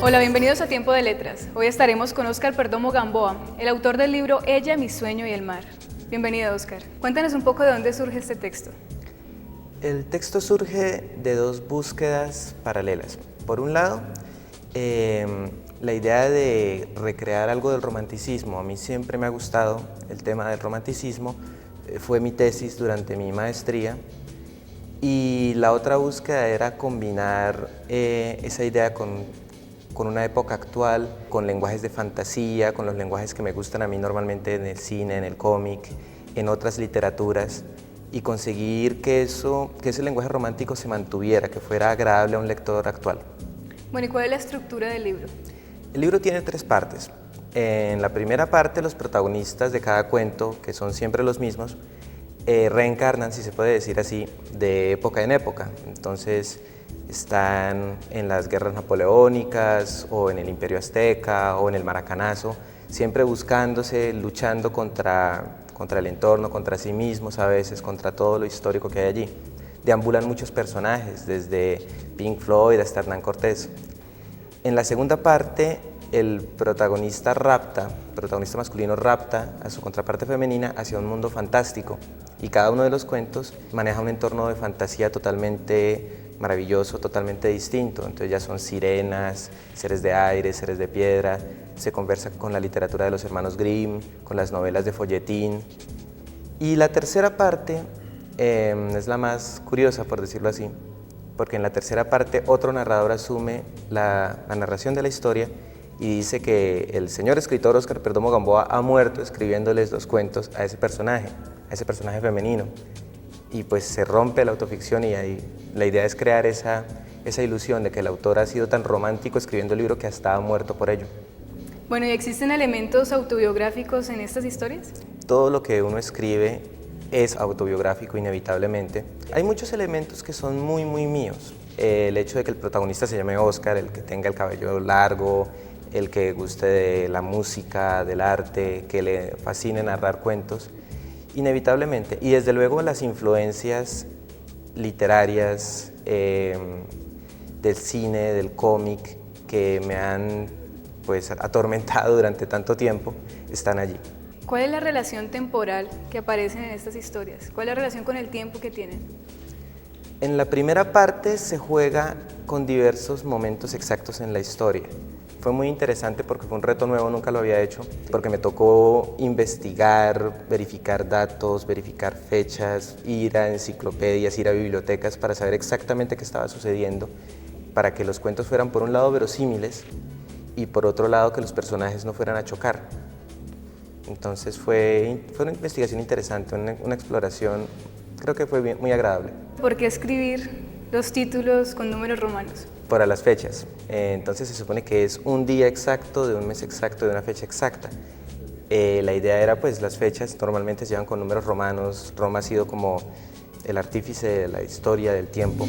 Hola, bienvenidos a Tiempo de Letras. Hoy estaremos con Óscar Perdomo Gamboa, el autor del libro Ella, mi sueño y el mar. Bienvenido, Óscar. Cuéntanos un poco de dónde surge este texto. El texto surge de dos búsquedas paralelas. Por un lado, la idea de recrear algo del romanticismo. A mí siempre me ha gustado el tema del romanticismo, fue mi tesis durante mi maestría. Y la otra búsqueda era combinar esa idea con una época actual, con lenguajes de fantasía, con los lenguajes que me gustan a mí normalmente en el cine, en el cómic, en otras literaturas, y conseguir que ese lenguaje romántico se mantuviera, que fuera agradable a un lector actual. Bueno, ¿y cuál es la estructura del libro? El libro tiene tres partes. En la primera parte, los protagonistas de cada cuento, que son siempre los mismos, reencarnan, si se puede decir así, de época en época. Entonces, están en las guerras napoleónicas, o en el Imperio Azteca, o en el Maracanazo, siempre buscándose, luchando contra el entorno, contra sí mismos a veces, contra todo lo histórico que hay allí. Deambulan muchos personajes, desde Pink Floyd hasta Hernán Cortés. En la segunda parte, el protagonista masculino rapta a su contraparte femenina hacia un mundo fantástico, y cada uno de los cuentos maneja un entorno de fantasía totalmente maravilloso, totalmente distinto. Entonces ya son sirenas, seres de aire, seres de piedra, se conversa con la literatura de los hermanos Grimm, con las novelas de folletín. Y la tercera parte es la más curiosa, por decirlo así, porque en la tercera parte otro narrador asume la narración de la historia y dice que el señor escritor Óscar Perdomo Gamboa ha muerto escribiéndoles los cuentos a ese personaje femenino. Y pues se rompe la autoficción, y ahí la idea es crear esa ilusión de que el autor ha sido tan romántico escribiendo el libro que hasta ha muerto por ello. Bueno, ¿y existen elementos autobiográficos en estas historias? Todo lo que uno escribe es autobiográfico inevitablemente. Hay muchos elementos que son muy míos. El hecho de que el protagonista se llame Óscar, el que tenga el cabello largo, el que guste de la música, del arte, que le fascine narrar cuentos, inevitablemente. Y desde luego las influencias literarias, del cine, del cómic, que me han atormentado durante tanto tiempo, están allí. ¿Cuál es la relación temporal que aparece en estas historias? ¿Cuál es la relación con el tiempo que tienen? En la primera parte se juega con diversos momentos exactos en la historia. Fue muy interesante porque fue un reto nuevo, nunca lo había hecho, porque me tocó investigar, verificar datos, verificar fechas, ir a enciclopedias, ir a bibliotecas para saber exactamente qué estaba sucediendo, para que los cuentos fueran por un lado verosímiles y por otro lado que los personajes no fueran a chocar. Entonces fue una investigación interesante, una exploración, creo que fue muy agradable. ¿Por qué escribir los títulos con números romanos? Para las fechas. Entonces se supone que es un día exacto, de un mes exacto, de una fecha exacta. La idea era, las fechas normalmente se llevan con números romanos. Roma ha sido como el artífice de la historia del tiempo.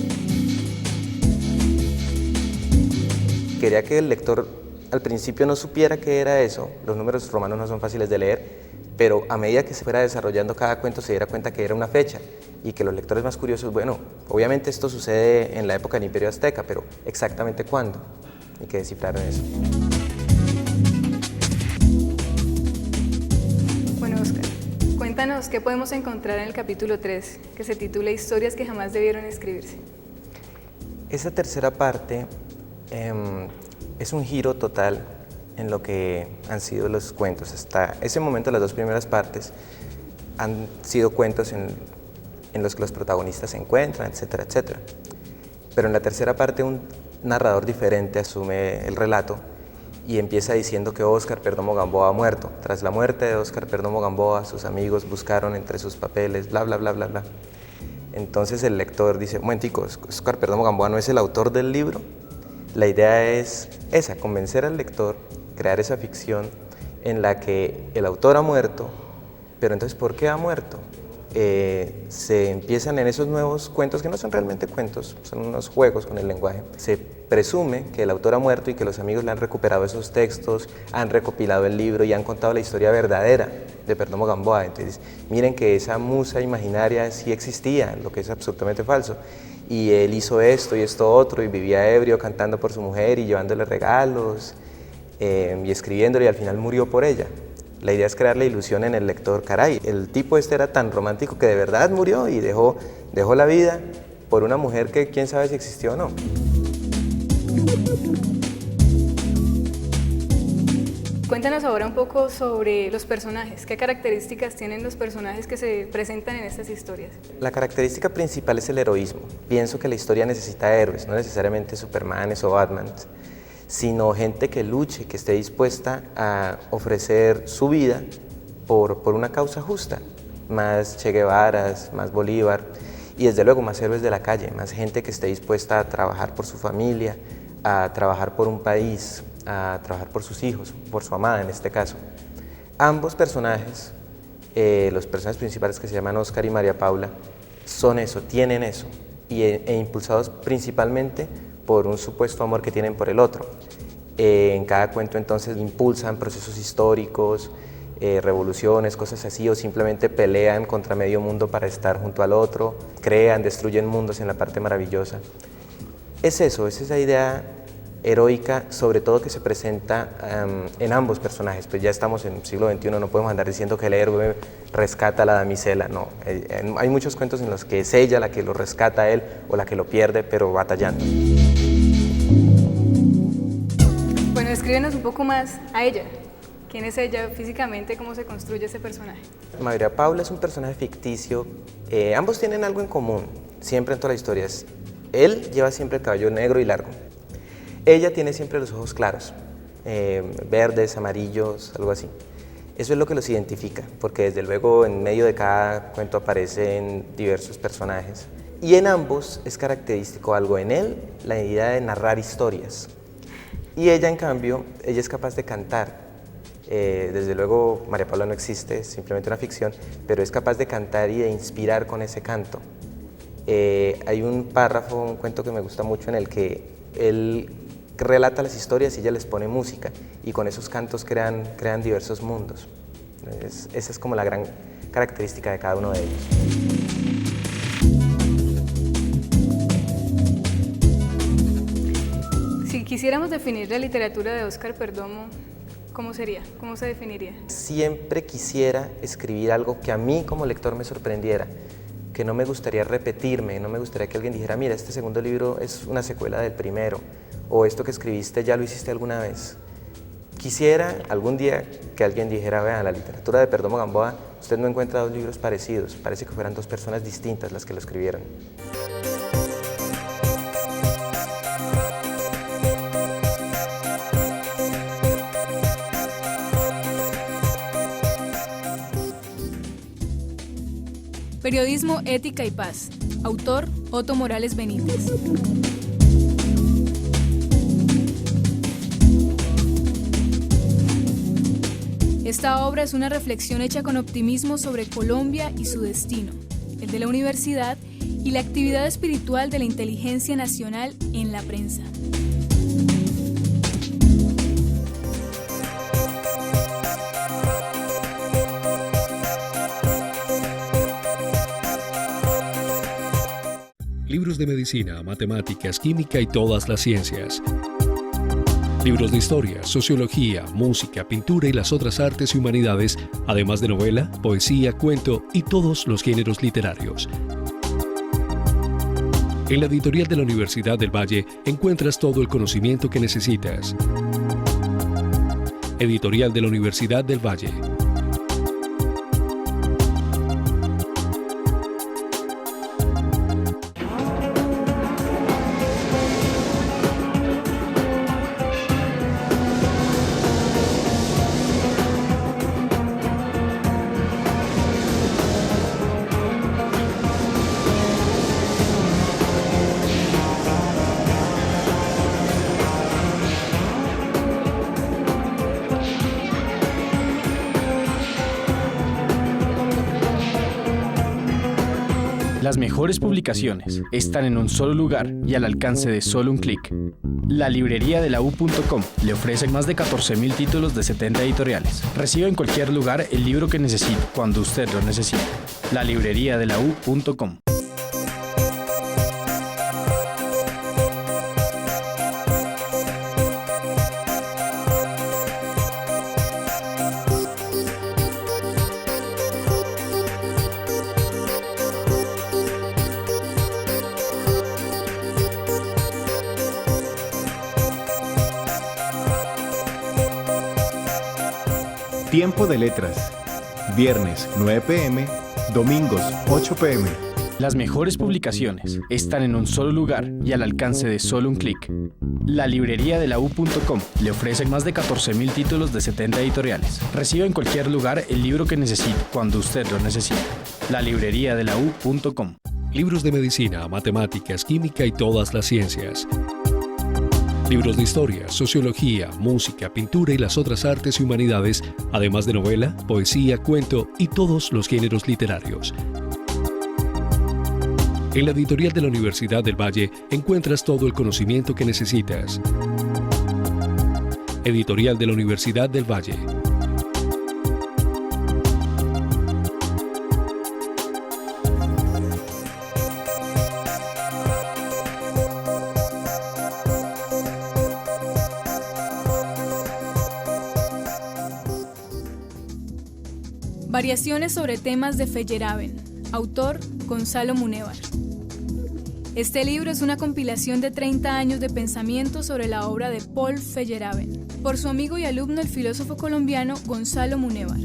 Quería que el lector al principio no supiera qué era eso. Los números romanos no son fáciles de leer, pero a medida que se fuera desarrollando cada cuento se diera cuenta que era una fecha, y que los lectores más curiosos, bueno, obviamente esto sucede en la época del Imperio Azteca, pero ¿exactamente cuándo? Y que descifraron eso. Bueno, Óscar, cuéntanos qué podemos encontrar en el capítulo 3, que se titula Historias que jamás debieron escribirse. Esa tercera parte es un giro total en lo que han sido los cuentos. Hasta ese momento las dos primeras partes han sido cuentos en los que los protagonistas se encuentran, etcétera, etcétera. Pero en la tercera parte un narrador diferente asume el relato y empieza diciendo que Óscar Perdomo Gamboa ha muerto. Tras la muerte de Óscar Perdomo Gamboa, sus amigos buscaron entre sus papeles, bla, bla, bla, bla, bla. Entonces el lector dice, un momentico, ¿Óscar Perdomo Gamboa no es el autor del libro? La idea es esa, convencer al lector, crear esa ficción en la que el autor ha muerto, pero entonces ¿por qué ha muerto? Se empiezan en esos nuevos cuentos, que no son realmente cuentos, son unos juegos con el lenguaje. Se presume que el autor ha muerto y que los amigos le han recuperado esos textos, han recopilado el libro y han contado la historia verdadera de Perdomo Gamboa. Entonces, miren que esa musa imaginaria sí existía, lo que es absolutamente falso. y él hizo esto y esto otro, y vivía ebrio cantando por su mujer y llevándole regalos, y escribiéndole, y al final murió por ella. La idea es crear la ilusión en el lector, caray, el tipo este era tan romántico que de verdad murió y dejó la vida por una mujer que quién sabe si existió o no. Cuéntanos ahora un poco sobre los personajes. ¿Qué características tienen los personajes que se presentan en estas historias? La característica principal es el heroísmo. Pienso que la historia necesita héroes, no necesariamente Supermanes o Batmans, sino gente que luche, que esté dispuesta a ofrecer su vida por una causa justa. Más Che Guevaras, más Bolívar y desde luego más héroes de la calle, más gente que esté dispuesta a trabajar por su familia, a trabajar por un país, a trabajar por sus hijos, por su amada en este caso. Ambos personajes, los personajes principales que se llaman Óscar y María Paula, son eso, tienen eso, e impulsados principalmente por un supuesto amor que tienen por el otro. En cada cuento entonces impulsan procesos históricos, revoluciones, cosas así, o simplemente pelean contra medio mundo para estar junto al otro, crean, destruyen mundos en la parte maravillosa. Es eso, es esa idea heroica, sobre todo que se presenta en ambos personajes. Pues ya estamos en el siglo XXI, no podemos andar diciendo que el héroe rescata a la damisela, no. Hay muchos cuentos en los que es ella la que lo rescata a él o la que lo pierde, pero batallando. Bueno, descríbenos un poco más a ella. ¿Quién es ella físicamente? ¿Cómo se construye ese personaje? María Paula es un personaje ficticio. Ambos tienen algo en común, siempre en todas las historias. Él lleva siempre el cabello negro y largo. Ella tiene siempre los ojos claros, verdes, amarillos, algo así. Eso es lo que los identifica, porque desde luego en medio de cada cuento aparecen diversos personajes. Y en ambos es característico algo. En él, la idea de narrar historias. Y ella, en cambio, ella es capaz de cantar. Desde luego, María Paula no existe, es simplemente una ficción, pero es capaz de cantar y de inspirar con ese canto. Hay un párrafo, un cuento que me gusta mucho en el que él relata las historias y ella les pone música y con esos cantos crean diversos mundos. Esa es como la gran característica de cada uno de ellos. Si quisiéramos definir la literatura de Óscar Perdomo, ¿cómo sería? ¿Cómo se definiría? Siempre quisiera escribir algo que a mí como lector me sorprendiera, que no me gustaría repetirme, no me gustaría que alguien dijera, mira, este segundo libro es una secuela del primero, o esto que escribiste ya lo hiciste alguna vez. Quisiera algún día que alguien dijera, vean, la literatura de Perdomo Gamboa, usted no encuentra dos libros parecidos, parece que fueran dos personas distintas las que lo escribieron. Periodismo, ética y paz. Autor, Otto Morales Benítez. Esta obra es una reflexión hecha con optimismo sobre Colombia y su destino, el de la universidad y la actividad espiritual de la inteligencia nacional en la prensa. Libros de medicina, matemáticas, química y todas las ciencias. Libros de historia, sociología, música, pintura y las otras artes y humanidades, además de novela, poesía, cuento y todos los géneros literarios. En la editorial de la Universidad del Valle encuentras todo el conocimiento que necesitas. Editorial de la Universidad del Valle. Las mejores publicaciones están en un solo lugar y al alcance de solo un clic. La librería de la U.com le ofrece más de 14.000 títulos de 70 editoriales. Reciba en cualquier lugar el libro que necesite, cuando usted lo necesite. La librería de la U.com. Tiempo de Letras. Viernes 9 p.m., domingos 8 p.m. Las mejores publicaciones están en un solo lugar y al alcance de solo un clic. La librería de la U.com le ofrece más de 14.000 títulos de 70 editoriales. Reciba en cualquier lugar el libro que necesite, cuando usted lo necesite. La librería de la U.com. Libros de medicina, matemáticas, química y todas las ciencias. Libros de historia, sociología, música, pintura y las otras artes y humanidades, además de novela, poesía, cuento y todos los géneros literarios. En la editorial de la Universidad del Valle encuentras todo el conocimiento que necesitas. Editorial de la Universidad del Valle. Variaciones sobre temas de Feyerabend. Autor Gonzalo Munévar. Este libro es una compilación de 30 años de pensamiento sobre la obra de Paul Feyerabend, por su amigo y alumno el filósofo colombiano Gonzalo Munévar.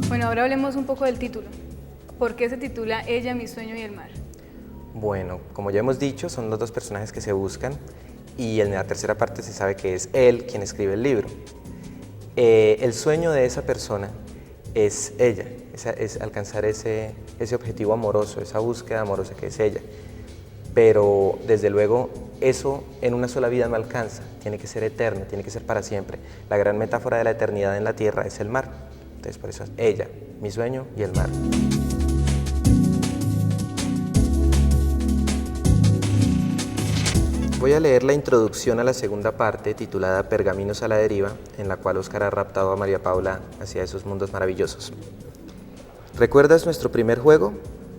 Bueno, ahora hablemos un poco del título. ¿Por qué se titula Ella, mi sueño y el mar? Bueno, como ya hemos dicho, son los dos personajes que se buscan y en la tercera parte se sabe que es él quien escribe el libro. El sueño de esa persona es ella, es alcanzar ese objetivo amoroso, esa búsqueda amorosa que es ella. Pero desde luego eso en una sola vida no alcanza, tiene que ser eterno, tiene que ser para siempre. La gran metáfora de la eternidad en la tierra es el mar. Entonces por eso es ella, mi sueño y el mar. Voy a leer la introducción a la segunda parte, titulada Pergaminos a la deriva, en la cual Óscar ha raptado a María Paula hacia esos mundos maravillosos. ¿Recuerdas nuestro primer juego?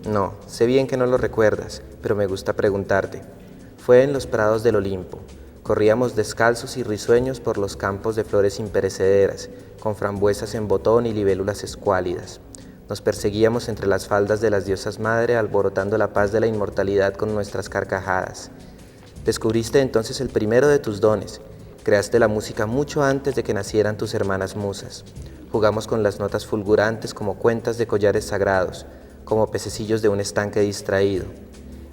No, sé bien que no lo recuerdas, pero me gusta preguntarte. Fue en los prados del Olimpo. Corríamos descalzos y risueños por los campos de flores imperecederas, con frambuesas en botón y libélulas escuálidas. Nos perseguíamos entre las faldas de las diosas madre, alborotando la paz de la inmortalidad con nuestras carcajadas. Descubriste entonces el primero de tus dones. Creaste la música mucho antes de que nacieran tus hermanas musas. Jugamos con las notas fulgurantes como cuentas de collares sagrados, como pececillos de un estanque distraído.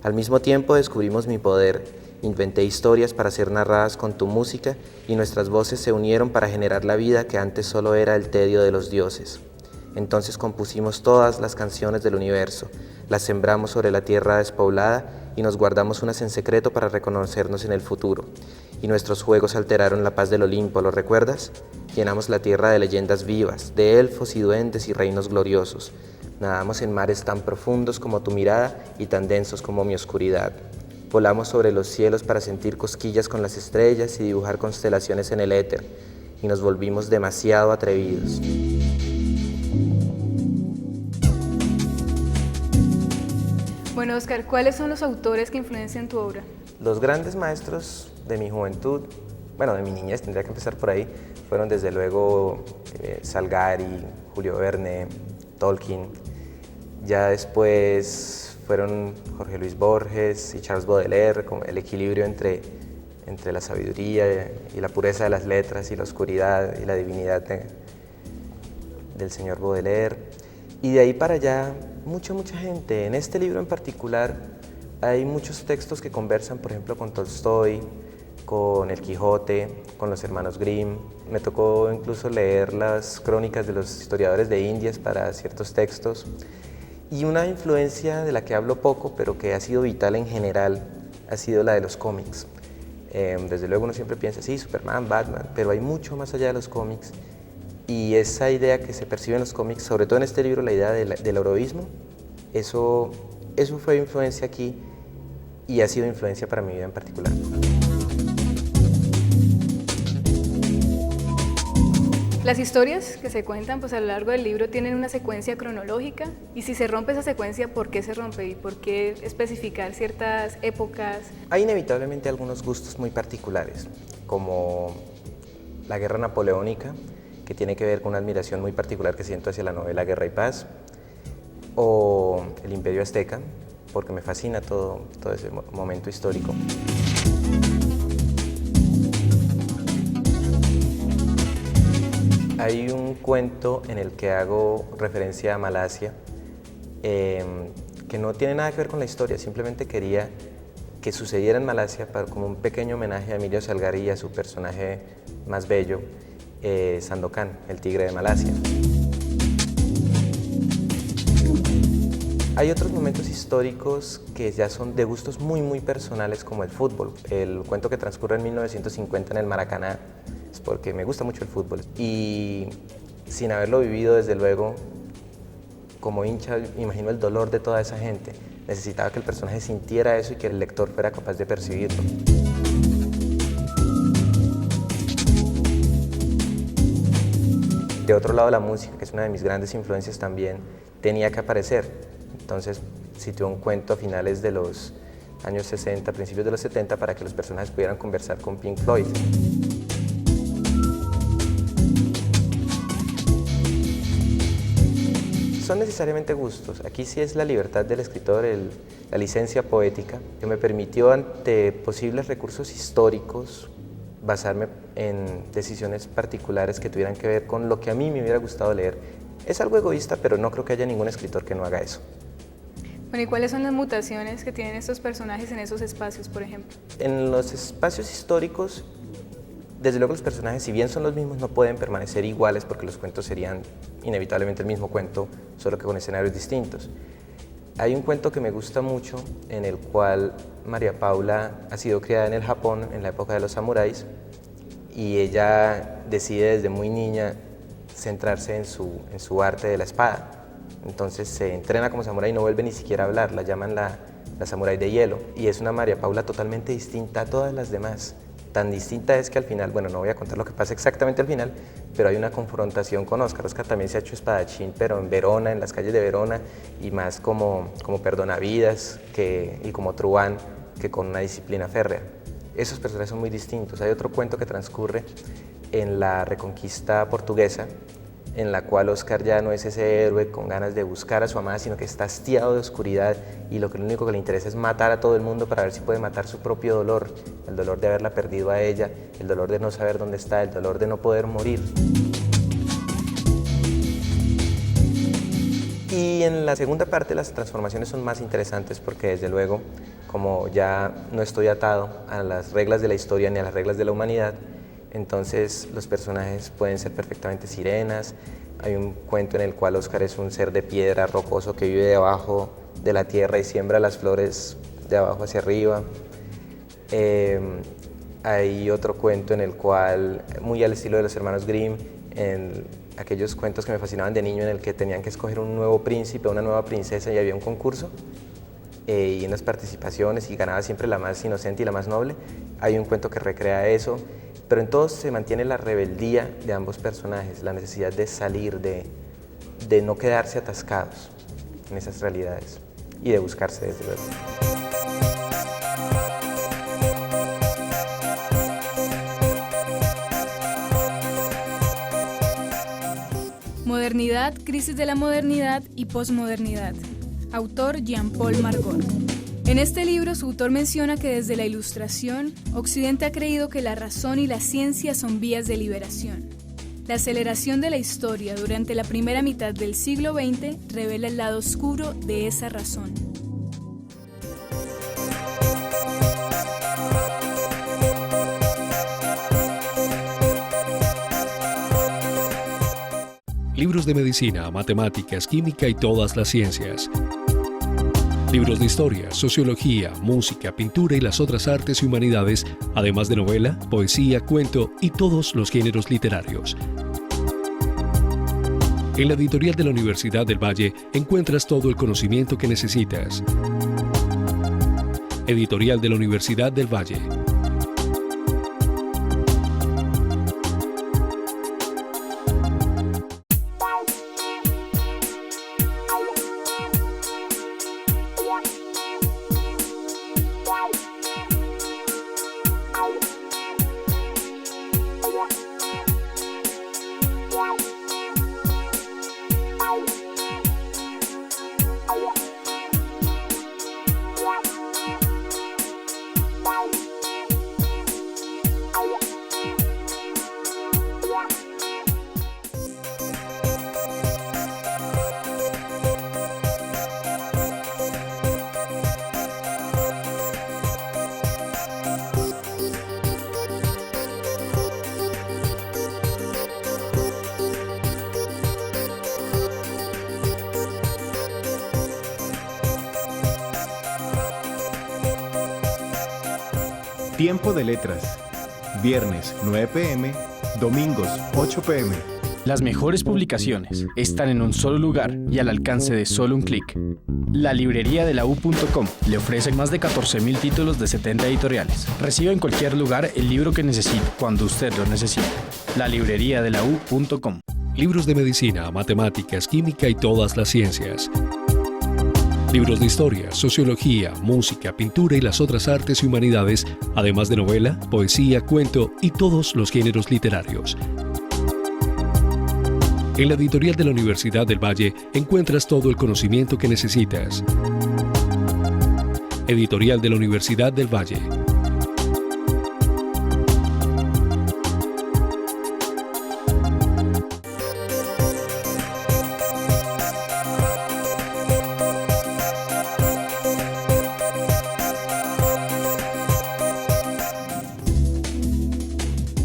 Al mismo tiempo descubrimos mi poder. Inventé historias para ser narradas con tu música y nuestras voces se unieron para generar la vida que antes solo era el tedio de los dioses. Entonces compusimos todas las canciones del universo, las sembramos sobre la tierra despoblada y nos guardamos unas en secreto para reconocernos en el futuro. Y nuestros juegos alteraron la paz del Olimpo, ¿lo recuerdas? Llenamos la tierra de leyendas vivas, de elfos y duendes y reinos gloriosos. Nadamos en mares tan profundos como tu mirada y tan densos como mi oscuridad. Volamos sobre los cielos para sentir cosquillas con las estrellas y dibujar constelaciones en el éter. Y nos volvimos demasiado atrevidos. Bueno, Óscar, ¿cuáles son los autores que influencian tu obra? Los grandes maestros de mi juventud, bueno, de mi niñez, tendría que empezar por ahí, fueron desde luego Salgari, Julio Verne, Tolkien. Ya después fueron Jorge Luis Borges y Charles Baudelaire, con el equilibrio entre la sabiduría y la pureza de las letras y la oscuridad y la divinidad del señor Baudelaire. Y de ahí para allá, mucha gente. En este libro en particular hay muchos textos que conversan, por ejemplo, con Tolstoy, con El Quijote, con los hermanos Grimm. Me tocó incluso leer las crónicas de los historiadores de Indias para ciertos textos. Y una influencia de la que hablo poco, pero que ha sido vital en general, ha sido la de los cómics. Desde luego uno siempre piensa, sí, Superman, Batman, pero hay mucho más allá de los cómics. Y esa idea que se percibe en los cómics, sobre todo en este libro, la idea del heroísmo, eso fue influencia aquí y ha sido influencia para mi vida en particular. Las historias que se cuentan pues, a lo largo del libro tienen una secuencia cronológica y si se rompe esa secuencia, ¿por qué se rompe y por qué especificar ciertas épocas? Hay inevitablemente algunos gustos muy particulares, como la guerra napoleónica, que tiene que ver con una admiración muy particular que siento hacia la novela Guerra y Paz, o El Imperio Azteca, porque me fascina todo ese momento histórico. Hay un cuento en el que hago referencia a Malasia, que no tiene nada que ver con la historia, simplemente quería que sucediera en Malasia como un pequeño homenaje a Emilio Salgari y a su personaje más bello, Sandokan, el tigre de Malasia. Hay otros momentos históricos que ya son de gustos muy personales, como el fútbol. El cuento que transcurre en 1950 en el Maracaná es porque me gusta mucho el fútbol. Y sin haberlo vivido, desde luego, como hincha, imagino el dolor de toda esa gente. Necesitaba que el personaje sintiera eso y que el lector fuera capaz de percibirlo. De otro lado, la música, que es una de mis grandes influencias también, tenía que aparecer. Entonces, cité un cuento a finales de los años 60, principios de los 70, para que los personajes pudieran conversar con Pink Floyd. Son necesariamente gustos. Aquí sí es la libertad del escritor, la licencia poética, que me permitió, ante posibles recursos históricos, basarme en decisiones particulares que tuvieran que ver con lo que a mí me hubiera gustado leer. Es algo egoísta, pero no creo que haya ningún escritor que no haga eso. Bueno, ¿y cuáles son las mutaciones que tienen estos personajes en esos espacios, por ejemplo? En los espacios históricos, desde luego los personajes, si bien son los mismos, no pueden permanecer iguales porque los cuentos serían inevitablemente el mismo cuento, solo que con escenarios distintos. Hay un cuento que me gusta mucho en el cual María Paula ha sido criada en el Japón en la época de los samuráis y ella decide desde muy niña centrarse en su arte de la espada. Entonces se entrena como samurái y no vuelve ni siquiera a hablar, la llaman la samurái de hielo, y es una María Paula totalmente distinta a todas las demás. Tan distinta es que al final, bueno, no voy a contar lo que pasa exactamente al final, pero hay una confrontación con Oscar. Oscar también se ha hecho espadachín, pero en Verona, en las calles de Verona, y más como perdonavidas y como truán, que con una disciplina férrea. Esos personajes son muy distintos. Hay otro cuento que transcurre en la Reconquista portuguesa, en la cual Oscar ya no es ese héroe con ganas de buscar a su amada, sino que está hastiado de oscuridad y lo único que le interesa es matar a todo el mundo para ver si puede matar su propio dolor, el dolor de haberla perdido a ella, el dolor de no saber dónde está, el dolor de no poder morir. Y en la segunda parte las transformaciones son más interesantes porque, desde luego, como ya no estoy atado a las reglas de la historia ni a las reglas de la humanidad, entonces los personajes pueden ser perfectamente sirenas. Hay un cuento en el cual Oscar es un ser de piedra rocoso que vive debajo de la tierra y siembra las flores de abajo hacia arriba. Hay otro cuento en el cual, muy al estilo de los hermanos Grimm, en aquellos cuentos que me fascinaban de niño, en el que tenían que escoger un nuevo príncipe, una nueva princesa, y había un concurso y unas participaciones y ganaba siempre la más inocente y la más noble. Hay un cuento que recrea eso. Pero en todos se mantiene la rebeldía de ambos personajes, la necesidad de salir, de no quedarse atascados en esas realidades y de buscarse, desde luego. Modernidad, crisis de la modernidad y posmodernidad. Autor Jean-Paul Margot. En este libro, su autor menciona que desde la Ilustración, Occidente ha creído que la razón y la ciencia son vías de liberación. La aceleración de la historia durante la primera mitad del siglo XX revela el lado oscuro de esa razón. Libros de medicina, matemáticas, química y todas las ciencias. Libros de historia, sociología, música, pintura y las otras artes y humanidades, además de novela, poesía, cuento y todos los géneros literarios. En la editorial de la Universidad del Valle encuentras todo el conocimiento que necesitas. Editorial de la Universidad del Valle. Tiempo de Letras. Viernes 9 p.m., domingos 8 p.m. Las mejores publicaciones están en un solo lugar y al alcance de solo un clic. La librería de la U.com le ofrece más de 14.000 títulos de 70 editoriales. Reciba en cualquier lugar el libro que necesite, cuando usted lo necesite. La librería de la U.com. Libros de medicina, matemáticas, química y todas las ciencias. Libros de historia, sociología, música, pintura y las otras artes y humanidades, además de novela, poesía, cuento y todos los géneros literarios. En la editorial de la Universidad del Valle encuentras todo el conocimiento que necesitas. Editorial de la Universidad del Valle.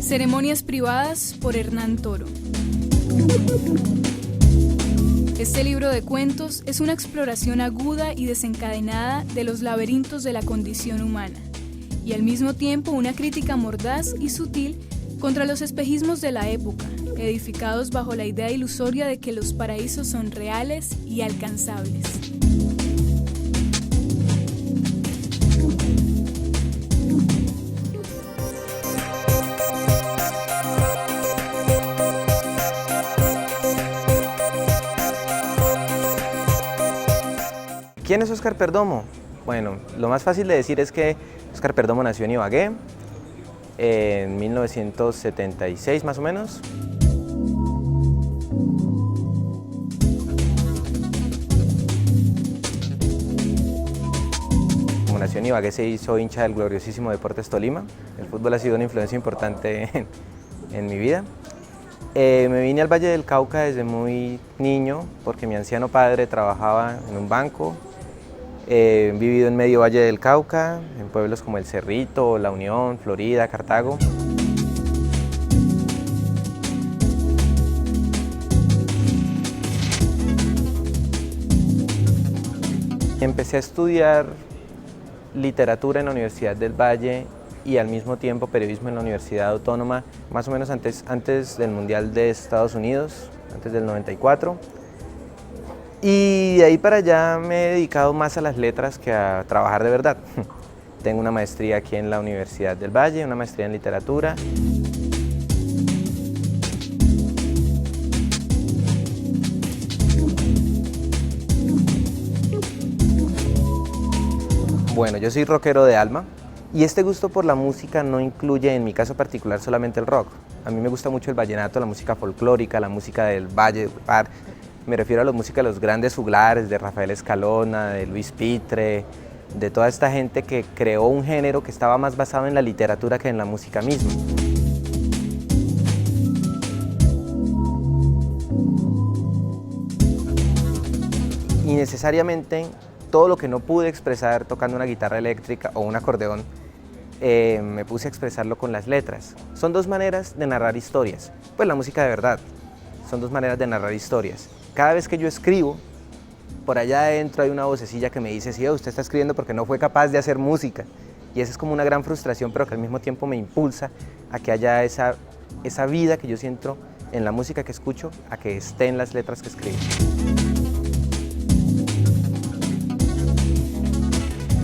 Ceremonias privadas por Hernán Toro. Este libro de cuentos es una exploración aguda y desencadenada de los laberintos de la condición humana, y al mismo tiempo una crítica mordaz y sutil contra los espejismos de la época, edificados bajo la idea ilusoria de que los paraísos son reales y alcanzables. ¿Quién es Óscar Perdomo? Bueno, lo más fácil de decir es que Óscar Perdomo nació en Ibagué en 1976 más o menos. Como nació en Ibagué, se hizo hincha del gloriosísimo Deportes Tolima. El fútbol ha sido una influencia importante en mi vida. Me vine al Valle del Cauca desde muy niño porque mi anciano padre trabajaba en un banco. He vivido en medio Valle del Cauca, en pueblos como El Cerrito, La Unión, Florida, Cartago. Empecé a estudiar literatura en la Universidad del Valle y al mismo tiempo periodismo en la Universidad Autónoma, más o menos antes del Mundial de Estados Unidos, antes del 94. Y de ahí para allá me he dedicado más a las letras que a trabajar de verdad. Tengo una maestría aquí en la Universidad del Valle, una maestría en literatura. Bueno, yo soy rockero de alma y este gusto por la música no incluye en mi caso particular solamente el rock. A mí me gusta mucho el vallenato, la música folclórica, la música del Valle, me refiero a la música de los grandes juglares, de Rafael Escalona, de Luis Pitre, de toda esta gente que creó un género que estaba más basado en la literatura que en la música misma. Y necesariamente todo lo que no pude expresar tocando una guitarra eléctrica o un acordeón, me puse a expresarlo con las letras. Son dos maneras de narrar historias, pues la música de verdad, son dos maneras de narrar historias. Cada vez que yo escribo, por allá adentro hay una vocecilla que me dice, sí, usted está escribiendo porque no fue capaz de hacer música. Y esa es como una gran frustración, pero que al mismo tiempo me impulsa a que haya esa vida que yo siento en la música que escucho, a que esté en las letras que escribo.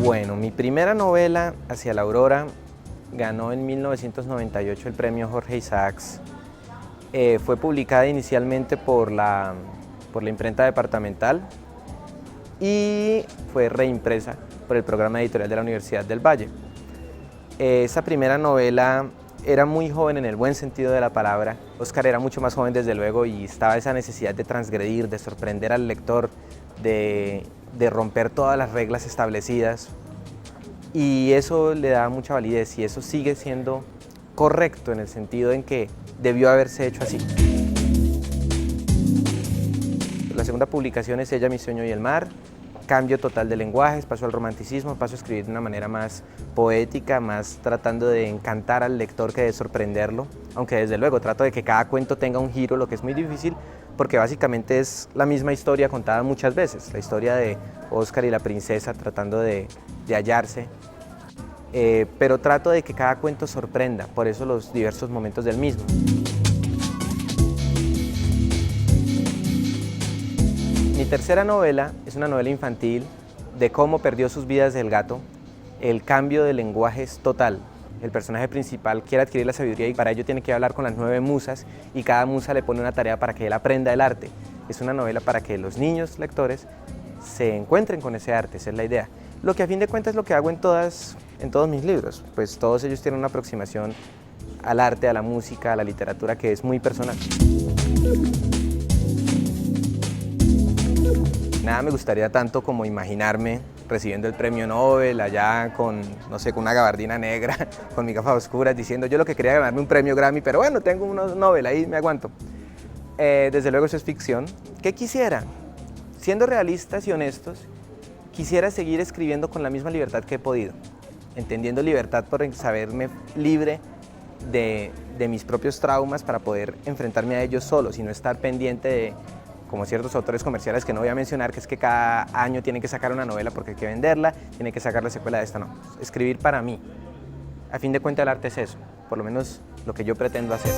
Bueno, mi primera novela, Hacia la Aurora, ganó en 1998 el premio Jorge Isaacs. Fue publicada inicialmente por la imprenta departamental y fue reimpresa por el programa editorial de la Universidad del Valle. Esa primera novela era muy joven en el buen sentido de la palabra. Óscar era mucho más joven desde luego y estaba esa necesidad de transgredir, de sorprender al lector, de romper todas las reglas establecidas, y eso le da mucha validez y eso sigue siendo correcto en el sentido en que debió haberse hecho así. La segunda publicación es Ella, mi sueño y el mar. Cambio total de lenguajes, paso al romanticismo, paso a escribir de una manera más poética, más tratando de encantar al lector que de sorprenderlo, aunque desde luego trato de que cada cuento tenga un giro, lo que es muy difícil porque básicamente es la misma historia contada muchas veces, la historia de Óscar y la princesa tratando de hallarse. pero trato de que cada cuento sorprenda, por eso los diversos momentos del mismo. Mi tercera novela es una novela infantil de cómo perdió sus vidas el gato. El cambio de lenguaje es total. El personaje principal quiere adquirir la sabiduría y para ello tiene que hablar con las 9 musas y cada musa le pone una tarea para que él aprenda el arte. Es una novela para que los niños lectores se encuentren con ese arte, esa es la idea. Lo que a fin de cuentas es lo que hago en todos mis libros, pues todos ellos tienen una aproximación al arte, a la música, a la literatura que es muy personal. Nada me gustaría tanto como imaginarme recibiendo el premio Nobel allá con, no sé, con una gabardina negra, con mis gafas oscuras, diciendo yo lo que quería era ganarme un premio Grammy, pero bueno, tengo unos Nobel, ahí me aguanto. Desde luego eso es ficción. ¿Qué quisiera? Siendo realistas y honestos, quisiera seguir escribiendo con la misma libertad que he podido, entendiendo libertad por saberme libre de mis propios traumas para poder enfrentarme a ellos solos y no estar pendiente de, como ciertos autores comerciales que no voy a mencionar, que es que cada año tienen que sacar una novela porque hay que venderla, tienen que sacar la secuela de esta, no. Escribir para mí. A fin de cuentas el arte es eso, por lo menos lo que yo pretendo hacer.